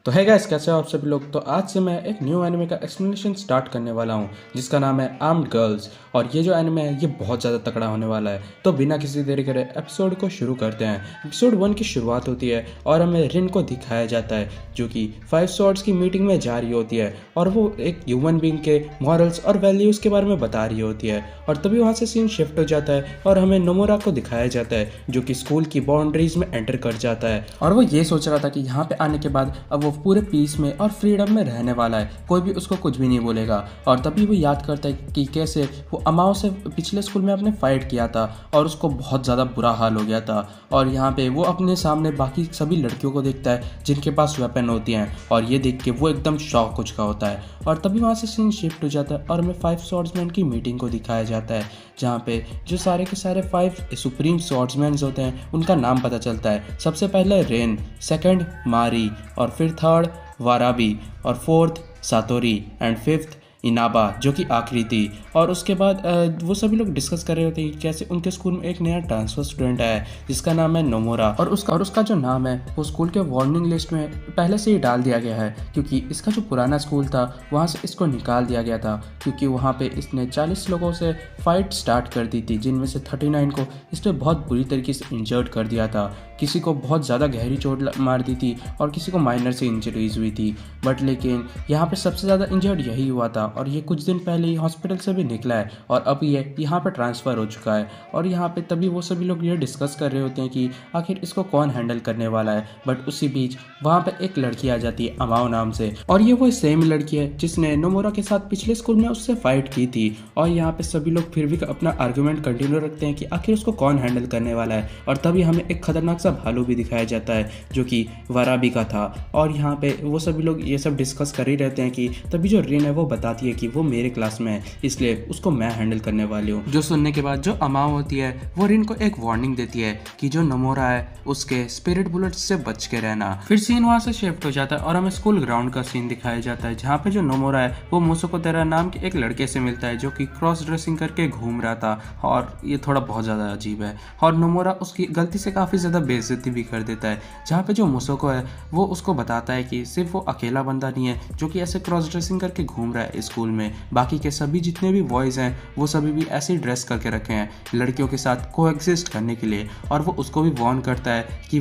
तो है गाइस, कैसे हो आप सभी लोग। तो आज से मैं एक न्यू एनिमे का एक्सप्लेनेशन स्टार्ट करने वाला हूँ जिसका नाम है आर्म्ड गर्ल्स। और ये जो एनिमे है ये बहुत ज़्यादा तगड़ा होने वाला है। तो बिना किसी देरी करे एपिसोड को शुरू करते हैं। एपिसोड 1 की शुरुआत होती है और हमें रिन को दिखाया जाता है जो कि 5 स्वॉर्ड्स की मीटिंग में जा रही होती है और वो एक ह्यूमन बीइंग के मॉरल्स और वैल्यूज़ के बारे में बता रही होती है। और तभी वहाँ से सीन शिफ्ट हो जाता है और हमें नोमुरा को दिखाया जाता है जो कि स्कूल की बाउंड्रीज में एंटर कर जाता है। और वो ये सोच रहा था कि यहाँ पे आने के बाद अब वो पूरे पीस में और फ्रीडम में रहने वाला है, कोई भी उसको कुछ भी नहीं बोलेगा। और तभी वो याद करता है कि कैसे वो अमाओ से पिछले स्कूल में आपने फाइट किया था और उसको बहुत ज़्यादा बुरा हाल हो गया था। और यहाँ पे वो अपने सामने बाकी सभी लड़कियों को देखता है जिनके पास वेपन होती हैं और ये देख के वो एकदम शॉक हो चुका होता है। और तभी वहाँ से सीन शिफ्ट हो जाता है और हमें 5 स्वॉर्ड्समैन की मीटिंग को दिखाया जाता है जहाँ पे जो सारे के सारे 5 सुप्रीम स्वॉर्ड्समैन होते हैं उनका नाम पता चलता है। सबसे पहले रेन, सेकंड मारी, और फिर थर्ड वाराबी, और फोर्थ सातोरी, एंड फिफ्थ इनाबा जो कि आखिरी थी। और उसके बाद वो सभी लोग डिस्कस कर रहे होते हैं कि कैसे उनके स्कूल में एक नया ट्रांसफर स्टूडेंट आया है जिसका नाम है नोमुरा। और उसका जो नाम है वो स्कूल के वार्निंग लिस्ट में पहले से ही डाल दिया गया है क्योंकि इसका जो पुराना स्कूल था वहाँ से इसको निकाल दिया गया था क्योंकि वहाँ पे इसने 40 लोगों से फाइट स्टार्ट कर दी थी जिनमें से 39 को इसने बहुत बुरी तरीके से इंजर्ड कर दिया था। किसी को बहुत ज़्यादा गहरी चोट मार दी थी और किसी को माइनर से इंजरीज हुई थी। बट लेकिन यहाँ पे सबसे ज़्यादा इंजर्ड यही हुआ था और ये कुछ दिन पहले ही हॉस्पिटल से भी निकला है और अब ये यहाँ पे ट्रांसफ़र हो चुका है। और यहाँ पे तभी वो सभी लोग ये डिस्कस कर रहे होते हैं कि आखिर इसको कौन हैंडल करने वाला है। बट उसी बीच वहाँ पे एक लड़की आ जाती है अमाओ नाम से, और ये वो सेम लड़की है जिसने नोमुरा के साथ पिछले स्कूल में उससे फाइट की थी। और यहाँ पे सभी लोग फिर भी अपना आर्गूमेंट कंटिन्यू रखते हैं कि आखिर उसको कौन हैंडल करने वाला है। और तभी हमें एक खतरनाक सा भालू भी दिखाया जाता है जो कि वाराबी का था। और यहाँ पे वो सभी लोग ये सब डिस्कस कर ही रहते हैं कि तभी जो रिन है वो बताती है कि वो मेरे क्लास में है इसलिए उसको मैं हैंडल करने वाली हूँ। जो सुनने के बाद जो अमाओ होती है वो रिन को एक वार्निंग देती है कि जो नोमुरा है उसके स्पिरिट बुलेट्स से बच के रहना। फिर सीन वहाँ से शिफ्ट हो जाता है और हमें स्कूल ग्राउंड का सीन दिखाया जाता है जहाँ पे जो नोमुरा है वो मुसुको तेरा नाम के एक लड़के से मिलता है जो कि क्रॉस ड्रेसिंग करके घूम रहा था। और ये थोड़ा बहुत ज़्यादा अजीब है और नोमुरा उसकी गलती से काफ़ी ज़्यादा बेइज्जती भी कर देता है। जहाँ पे जो मुसुको है वो उसको बताता है कि सिर्फ वो अकेला बंदा नहीं है जो कि ऐसे क्रॉस ड्रेसिंग करके घूम रहा है स्कूल में, बाकी के सभी जितने भी बॉयज़ हैं वो सभी भी ऐसे ही ड्रेस करके रखे हैं लड़कियों के साथ कोएग्जिस्ट करने के लिए। और वो उसको भी वार्न करता है कि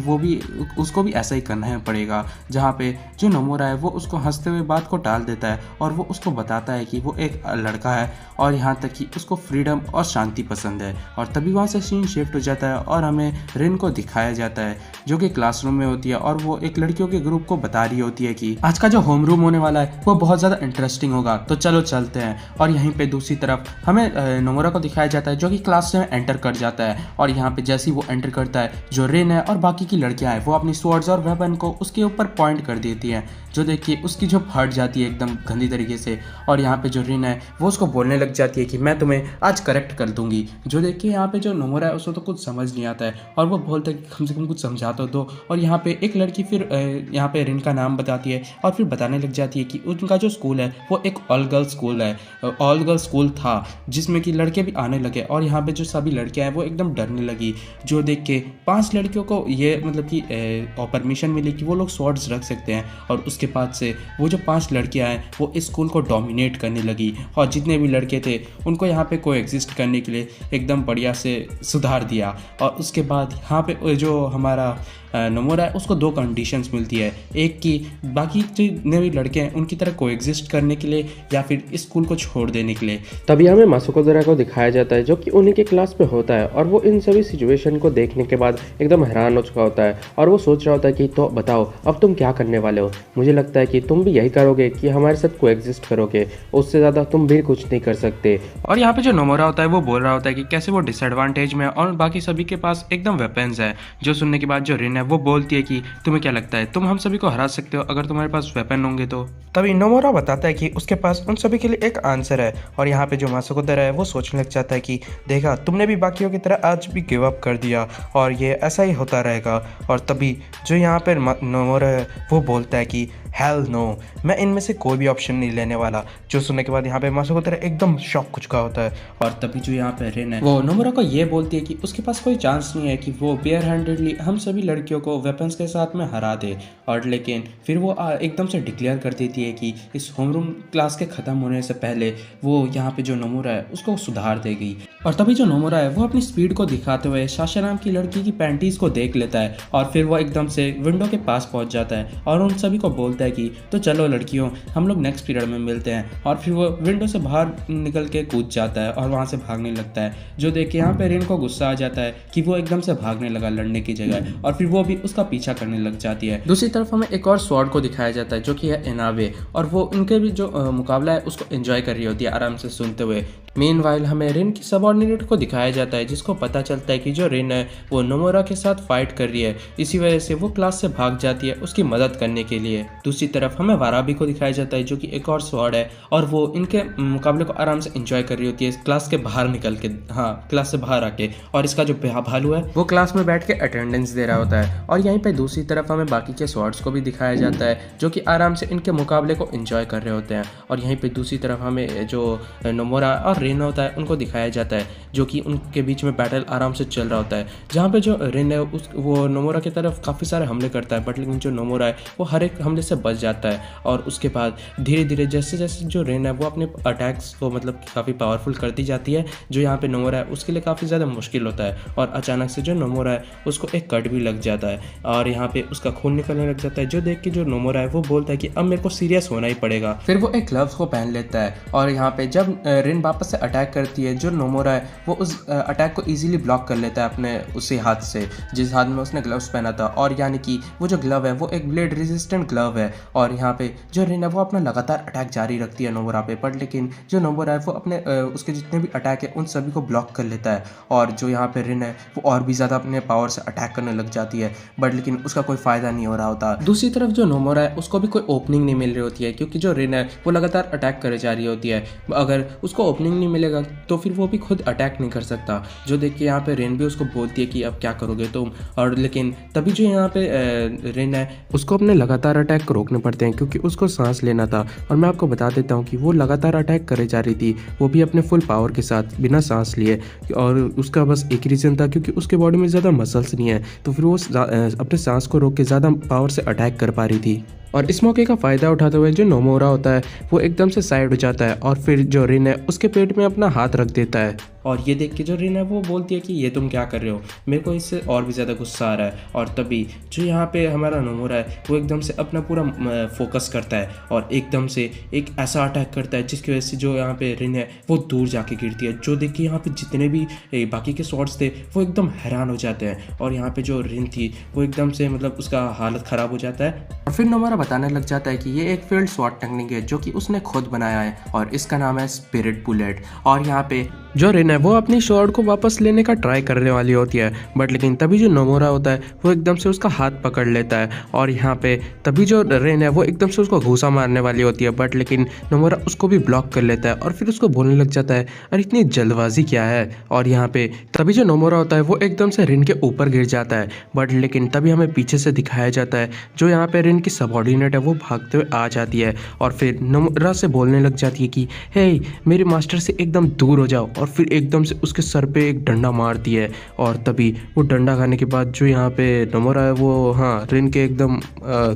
उसको भी ऐसा ही करना पड़ेगा। जहाँ पे जो नोमुरा है वो उसको हंसते हुए बात को टाल देता है और वो उसको बताता है कि वो एक लड़का है और यहाँ तक कि उसको फ्रीडम और शांति पसंद है। और तभी वहाँ से सीन शिफ्ट हो जाता है और हमें रिन को दिखाया जाता है जो कि क्लासरूम में होती है और वो एक लड़कियों के ग्रुप को बता रही होती है कि आज का जो होम रूम होने वाला है वो बहुत ज़्यादा इंटरेस्टिंग होगा, तो चलो चलते हैं। और यहीं पे दूसरी तरफ हमें नोमुरा को दिखाया जाता है जो कि क्लास में एंटर कर जाता है। और यहाँ पे जैसे ही वो एंटर करता है जो रिन है और बाकी की लड़कियां हैं वो अपनी स्वॉर्ड्स और वेपन को उसके ऊपर पॉइंट कर देती हैं जो देखिए उसकी जो फट जाती है एकदम गंदी तरीके से। और यहाँ पे जो रिन है वो उसको बोलने लग जाती है कि मैं तुम्हें आज करेक्ट कर दूंगी। जो देखिए यहाँ पे जो नोमुरा है उसको तो कुछ समझ नहीं आता है और वो बोलता है कि कम से कम कुछ समझा तो दो। और यहाँ पे एक लड़की फिर यहाँ पे रिन का नाम बताती है और फिर बताने लग जाती है कि उनका जो स्कूल है वो एक ऑल गर्ल्स स्कूल है, ऑल गर्ल्स स्कूल था जिसमें कि लड़के भी आने लगे। और यहाँ पे जो सभी लड़कियां हैं वो एकदम डरने लगी जो देख के 5 लड़कियों को ये मतलब कि परमिशन मिली कि वो लोग स्वॉर्ड्स रख सकते हैं। और उसके बाद से वो जो 5 लड़कियां हैं वो इस स्कूल को डोमिनेट करने लगी और जितने भी लड़के थे उनको यहाँ पे कोएग्जिस्ट करने के लिए एकदम बढ़िया से सुधार दिया। और उसके बाद यहाँ पे जो हमारा नोमुरा है उसको 2 कंडीशंस मिलती है, एक कि बाकी जितने भी लड़के हैं उनकी तरह कोएग्जिस्ट करने के लिए या फिर इस स्कूल को छोड़ देने के लिए। तभी हमें मासुको ज़रा को दिखाया जाता है जो कि उन्हीं के क्लास पे होता है और वो इन सभी सिचुएशन को देखने के बाद एकदम हैरान हो चुका होता है और वो सोच रहा होता है कि तो बताओ अब तुम क्या करने वाले हो। मुझे लगता है कि तुम भी यही करोगे कि हमारे साथ कोएग्जिस्ट करोगे, उससे ज़्यादा तुम भी कुछ नहीं कर सकते। और यहाँ पे जो नोमुरा होता है वो बोल रहा होता है कि कैसे वो डिसएडवांटेज में और बाकी सभी के पास एकदम वेपन्स है। जो सुनने के बाद जो रिन है वो बोलती है कि तुम्हें क्या लगता है तुम हम सभी को हरा सकते हो अगर तुम्हारे पास वेपन होंगे तो। तभी नोमुरा बताता है कि उसके पास उन सभी के लिए एक आंसर है। और यहाँ पे जो मासुको तेरा है वो सोचने लग जाता है कि देखा तुमने भी बाकियों की तरह आज भी गिव अप कर दिया और ये ऐसा ही होता रहेगा। और तभी जो यहाँ पे नोमुरा है वो बोलता है कि हेल नो, मैं इनमें से कोई भी ऑप्शन नहीं लेने वाला। जो सुनने के बाद यहाँ पे मासुको तरह एकदम शॉक हो चुका होता है। और तभी जो यहाँ पे रिन है वो नोमुरा को ये बोलती है कि उसके पास कोई चांस नहीं है कि वो बेयर हैंडेडली हम सभी लड़कियों को वेपन्स के साथ में हरा दे। और लेकिन फिर वो एकदम से डिक्लेयर कर देती है कि इस होमरूम क्लास के ख़त्म होने से पहले वो यहाँ पे जो नोमुरा है उसको सुधार देगी। और तभी जो नोमुरा है वो अपनी स्पीड को दिखाते हुए साशा नाम की लड़की की पैंटीज को देख लेता है और फिर वो एकदम से विंडो के पास पहुंच जाता है और उन सभी को बोलता है कि तो चलो लड़कियों, हम लोग नेक्स्ट पीरियड में मिलते हैं। और फिर वो विंडो से बाहर निकल के कूद जाता है और वहाँ से भागने लगता है। जो देख के यहाँ पे रिन को गुस्सा आ जाता है कि वो एकदम से भागने लगा लड़ने की जगह, और फिर वो भी उसका पीछा करने लग जाती है। दूसरी तरफ हमें एक और स्वॉर्ड को दिखाया जाता है जो कि है इनावे, और वो उनके भी जो मुकाबला है उसको एंजॉय कर रही होती है आराम से सुनते हुए। मीनवाइल हमें रिन की सबऑर्डिनेट को दिखाया जाता है जिसको पता चलता है कि जो रिन है वो नोमुरा के साथ फाइट कर रही है, इसी वजह से वो क्लास से भाग जाती है उसकी मदद करने के लिए। दूसरी तरफ हमें वाराबी को दिखाया जाता है जो कि एक और स्वॉर्ड है, और वो इनके मुकाबले को आराम से एंजॉय कर रही होती है क्लास के बाहर निकल के, हाँ क्लास से बाहर आके। और इसका जो भालू है वो क्लास में बैठ के अटेंडेंस दे रहा होता है। और यहीं पे दूसरी तरफ हमें बाकी के स्वॉर्ड्स को भी दिखाया जाता है जो कि आराम से इनके मुकाबले को एंजॉय कर रहे होते हैं। और यहीं पे दूसरी तरफ हमें जो नोमुरा और रिन होता है उनको दिखाया जाता है जो कि उनके बीच में बैटल आराम से चल रहा होता है, जहाँ पे जो रिन है वो नोमुरा की तरफ काफ़ी सारे हमले करता है, बट लेकिन जो नोमुरा है वो हर एक हमले से बच जाता है। और उसके बाद धीरे धीरे जैसे जैसे जो रिन है वो अपने अटैक्स को मतलब काफ़ी पावरफुल करती जाती है, जो यहाँ पे नोमुरा है उसके लिए काफ़ी ज़्यादा मुश्किल होता है। और अचानक से जो नोमुरा है उसको एक कट भी लग जाता है और यहाँ पे उसका खून निकलने लग जाता है। जो देख के जो नोमुरा है वो बोलता है कि अब मेरे को सीरियस होना ही पड़ेगा। फिर वो एक ग्लव्स को पहन लेता है और यहाँ पे जब रिन वापस से अटैक करती है, जो नोमुरा है वो उस अटैक को इजीली ब्लॉक कर लेता है अपने उसी हाथ से जिस हाथ में उसने ग्लव्स पहना था। और यानी कि वो जो ग्लव है वो एक ब्लेड रेजिस्टेंट ग्लव है। और यहाँ पे जो रिन है वो अपना लगातार अटैक जारी रखती है नोमुरा पे, बट लेकिन जो नोमुरा है वो अपने उसके जितने भी अटैक है उन सभी को ब्लॉक कर लेता है। और जो यहाँ पे रिन है वो और भी ज़्यादा अपने पावर से अटैक करने लग जाती है, बट लेकिन उसका कोई फ़ायदा नहीं हो रहा होता। दूसरी तरफ जो नोमुरा है उसको भी कोई ओपनिंग नहीं मिल रही होती है, क्योंकि जो रिन है वो लगातार अटैक करे जा रही होती है। अगर उसको ओपनिंग नहीं मिलेगा तो फिर वो भी खुद अटैक नहीं कर सकता। जो देख के यहाँ पे रिन भी उसको बोलती है कि अब क्या करोगे तुम। और लेकिन तभी जो यहाँ पे रिन है उसको अपने लगातार अटैक को रोकने पड़ते हैं क्योंकि उसको सांस लेना था। और मैं आपको बता देता हूँ कि वो लगातार अटैक करे जा रही थी, वो भी अपने फुल पावर के साथ बिना सांस लिए। और उसका बस एक रीज़न था क्योंकि उसके बॉडी में ज़्यादा मसल्स नहीं है, तो फिर वो अपने सांस को रोक के ज़्यादा पावर से अटैक कर पा रही थी। और इस मौके का फ़ायदा उठाते हुए जो नोमुरा होता है वो एकदम से साइड हो जाता है और फिर जो रिन है उसके पेट में अपना हाथ रख देता है। और ये देख के जो रिन है वो बोलती है कि ये तुम क्या कर रहे हो, मेरे को इससे और भी ज़्यादा गुस्सा आ रहा है। और तभी जो यहाँ पे हमारा नोमुरा है वो एकदम से अपना पूरा फोकस करता है और एकदम से एक ऐसा अटैक करता है जिसकी वजह से जो यहाँ पे रिन है वो दूर जाके गिरती है। जो देख के यहाँ पे जितने भी बाकी के शॉट्स थे वो एकदम हैरान हो जाते हैं। और यहाँ पे जो रिन थी वो एकदम से मतलब उसका हालत ख़राब हो जाता है। और फिर नोमुरा बताने लग जाता है कि ये एक फील्ड स्वॉट टेक्निक है जो कि उसने खुद बनाया है और इसका नाम है स्पिरिट बुलेट। और यहाँ पे जो रिन है वो अपनी शॉर्ट को वापस लेने का ट्राई करने वाली होती है, बट लेकिन तभी जो नोमुरा होता है वो एकदम से उसका हाथ पकड़ लेता है। और यहाँ पे तभी जो रिन है वो एकदम से उसको घूसा मारने वाली होती है, बट लेकिन नोमुरा उसको भी ब्लॉक कर लेता है और फिर उसको बोलने लग जाता है अरे इतनी जल्दबाजी क्या है। और यहाँ पे तभी जो नोमुरा होता है वो एकदम से रिन के ऊपर गिर जाता है, बट लेकिन तभी हमें पीछे से दिखाया जाता है जो यहाँ पे रिन की सबऑर्डिनेट है वो भागते हुए आ जाती है और फिर नोमुरा से बोलने लग जाती है कि हे मेरे मास्टर से एकदम दूर हो जाओ। और फिर एकदम से उसके सर पे एक डंडा मारती है और तभी वो डंडा खाने के बाद जो यहाँ पे नोमुरा है वो हाँ रिन के एकदम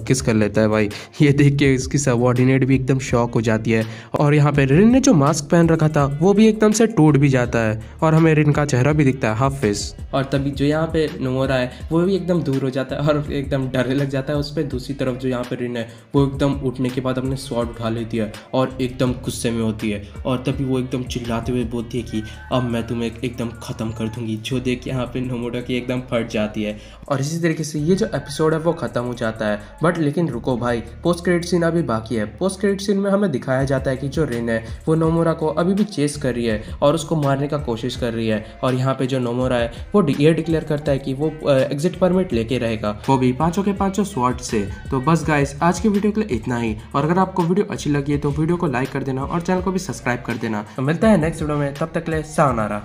किस कर लेता है भाई। ये देख के इसकी सबऑर्डिनेट भी एकदम शॉक हो जाती है। और यहाँ पे रिन ने जो मास्क पहन रखा था वो भी एकदम से टूट भी जाता है और हमें रिन का चेहरा भी दिखता है हाफ फेस। और तभी जो यहाँ पे नोमुरा है वो भी एकदम दूर हो जाता है और एकदम डरने लग जाता है उस पर। दूसरी तरफ जो यहाँ पे रिन है वो एकदम उठने के बाद अपने स्वॉर्ड उठा लेती है और एकदम गुस्से में होती है। और तभी वो एकदम चिल्लाते हुए बोलती है कि अब मैं तुम्हें एकदम ख़त्म कर दूंगी। जो देख के यहाँ पे नोमुरा की एकदम फट जाती है। और इसी तरीके से ये जो एपिसोड है वो ख़त्म हो जाता है। बट लेकिन रुको भाई, पोस्ट क्रेडिट सीन अभी बाकी है। पोस्ट क्रेडिट सीन में हमें दिखाया जाता है कि जो रिन है वो नोमुरा को अभी भी चेस कर रही है और उसको मारने का कोशिश कर रही है। और यहाँ पे जो नोमुरा है वो ये डिक्लेयर करता है कि वो एग्जिट परमिट लेके रहेगा, वो भी 5 के 5 स्वॉर्ड से। तो बस गाइस आज की वीडियो के लिए इतना ही। और अगर आपको वीडियो अच्छी लगी है तो वीडियो को लाइक कर देना और चैनल को भी सब्सक्राइब कर देना। तो मिलता है नेक्स्ट वीडियो में, तब तक के लिए सायोनारा।